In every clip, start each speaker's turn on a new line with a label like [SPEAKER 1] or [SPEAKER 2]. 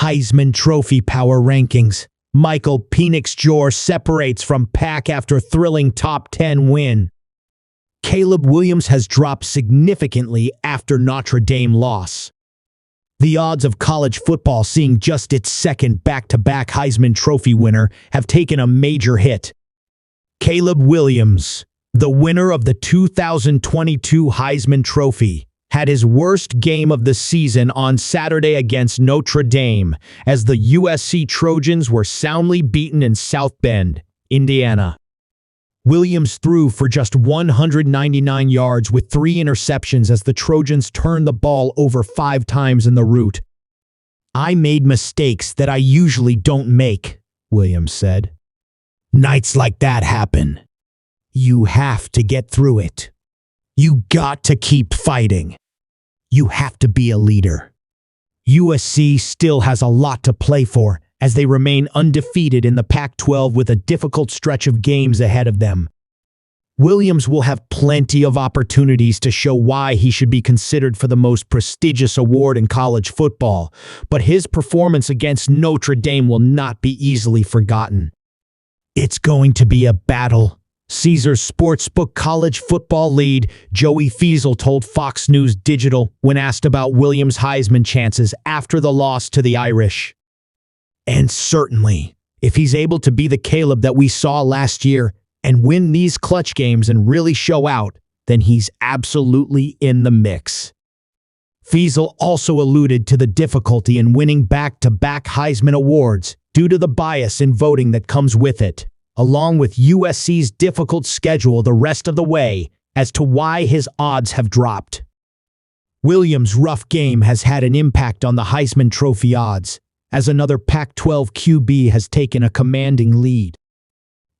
[SPEAKER 1] Heisman Trophy power rankings. Michael Penix Jr. separates from pack after thrilling top-10 win. Caleb Williams has dropped significantly after Notre Dame loss. The odds of college football seeing just its second back-to-back Heisman Trophy winner have taken a major hit. Caleb Williams, the winner of the 2022 Heisman Trophy, had his worst game of the season on Saturday against Notre Dame as the USC Trojans were soundly beaten in South Bend, Indiana. Williams threw for just 199 yards with 3 interceptions as the Trojans turned the ball over 5 times in the route. "I made mistakes that I usually don't make," Williams said. "Nights like that happen. You have to get through it. You got to keep fighting. You have to be a leader." USC still has a lot to play for as they remain undefeated in the Pac-12 with a difficult stretch of games ahead of them. Williams will have plenty of opportunities to show why he should be considered for the most prestigious award in college football, but his performance against Notre Dame will not be easily forgotten. It's going to be a battle. Caesars Sportsbook college football lead Joey Feasel told Fox News Digital when asked about Williams' Heisman chances after the loss to the Irish. "And certainly, if he's able to be the Caleb that we saw last year and win these clutch games and really show out, then he's absolutely in the mix." Feasel also alluded to the difficulty in winning back-to-back Heisman awards due to the bias in voting that comes with it, along with USC's difficult schedule the rest of the way as to why his odds have dropped. Williams' rough game has had an impact on the Heisman Trophy odds, as another Pac-12 QB has taken a commanding lead.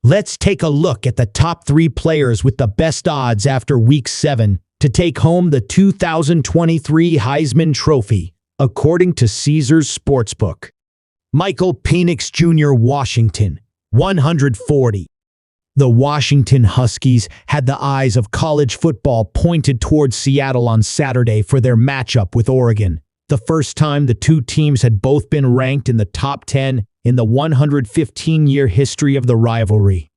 [SPEAKER 1] Let's take a look at the top 3 players with the best odds after Week 7 to take home the 2023 Heisman Trophy, according to Caesars Sportsbook. Michael Penix Jr. Washington, 140. The Washington Huskies had the eyes of college football pointed towards Seattle on Saturday for their matchup with Oregon, the first time the two teams had both been ranked in the top 10 in the 115-year history of the rivalry.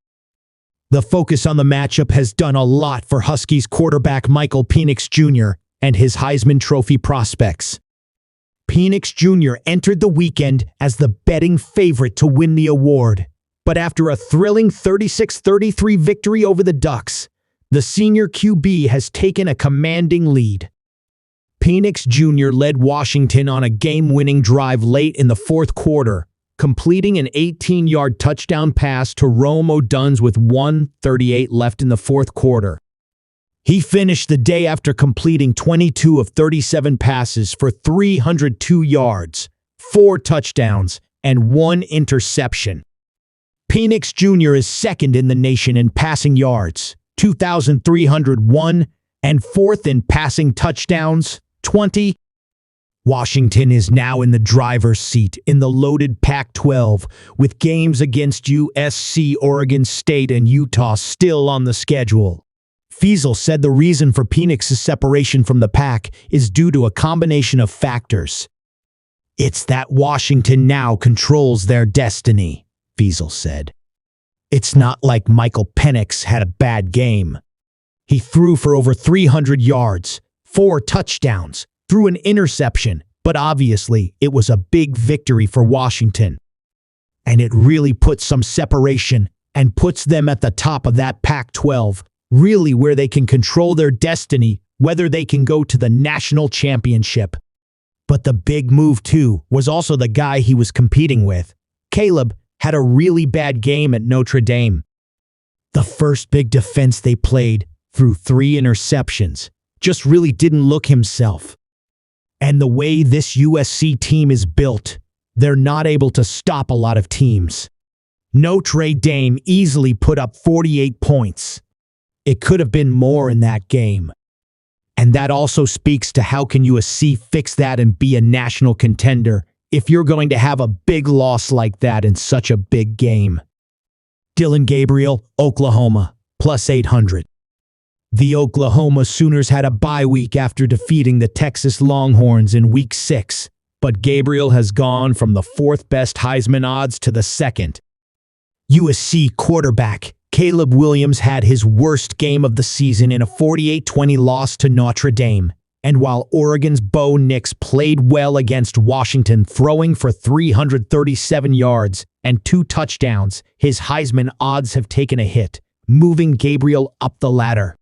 [SPEAKER 1] The focus on the matchup has done a lot for Huskies quarterback Michael Penix Jr. and his Heisman Trophy prospects. Penix Jr. entered the weekend as the betting favorite to win the award, but after a thrilling 36-33 victory over the Ducks, the senior QB has taken a commanding lead. Penix Jr. led Washington on a game-winning drive late in the fourth quarter, completing an 18-yard touchdown pass to Rome Odunze with 1:38 left in the fourth quarter. He finished the day after completing 22 of 37 passes for 302 yards, 4 touchdowns, and 1 interception. Penix Jr. is second in the nation in passing yards, 2,301, and fourth in passing touchdowns, 20. Washington is now in the driver's seat in the loaded Pac-12, with games against USC, Oregon State, and Utah still on the schedule. Feasel said the reason for Penix's separation from the pack is due to a combination of factors. "It's that Washington now controls their destiny," Feasel said. "It's not like Michael Penix had a bad game. He threw for over 300 yards, 4 touchdowns, threw an interception, but obviously it was a big victory for Washington. And it really puts some separation and puts them at the top of that Pac-12, really where they can control their destiny, whether they can go to the national championship." But the big move, too, was also the guy he was competing with. Caleb had a really bad game at Notre Dame. The first big defense they played, threw 3 interceptions, just really didn't look himself. And the way this USC team is built, they're not able to stop a lot of teams. Notre Dame easily put up 48 points. It could have been more in that game. And that also speaks to how can USC fix that and be a national contender if you're going to have a big loss like that in such a big game. Dylan Gabriel, Oklahoma, plus 800. The Oklahoma Sooners had a bye week after defeating the Texas Longhorns in Week 6, but Gabriel has gone from the fourth best Heisman odds to the second. USC quarterback Caleb Williams had his worst game of the season in a 48-20 loss to Notre Dame. And while Oregon's Bo Nix played well against Washington, throwing for 337 yards and 2 touchdowns, his Heisman odds have taken a hit, moving Gabriel up the ladder.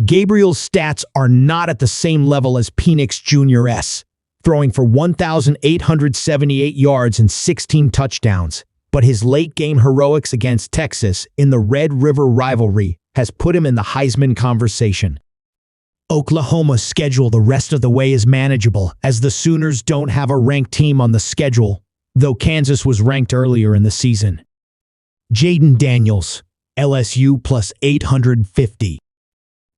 [SPEAKER 1] Gabriel's stats are not at the same level as Penix Jr.'s, throwing for 1,878 yards and 16 touchdowns, but his late-game heroics against Texas in the Red River rivalry has put him in the Heisman conversation. Oklahoma's schedule the rest of the way is manageable, as the Sooners don't have a ranked team on the schedule, though Kansas was ranked earlier in the season. Jaden Daniels, LSU plus 850.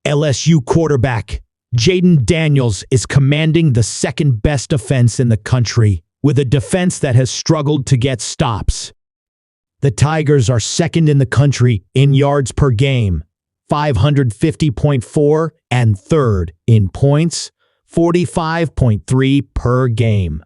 [SPEAKER 1] LSU quarterback Jaden Daniels is commanding the second-best defense in the country, with a defense that has struggled to get stops. The Tigers are second in the country in yards per game, 550.4, and third in points, 45.3 per game.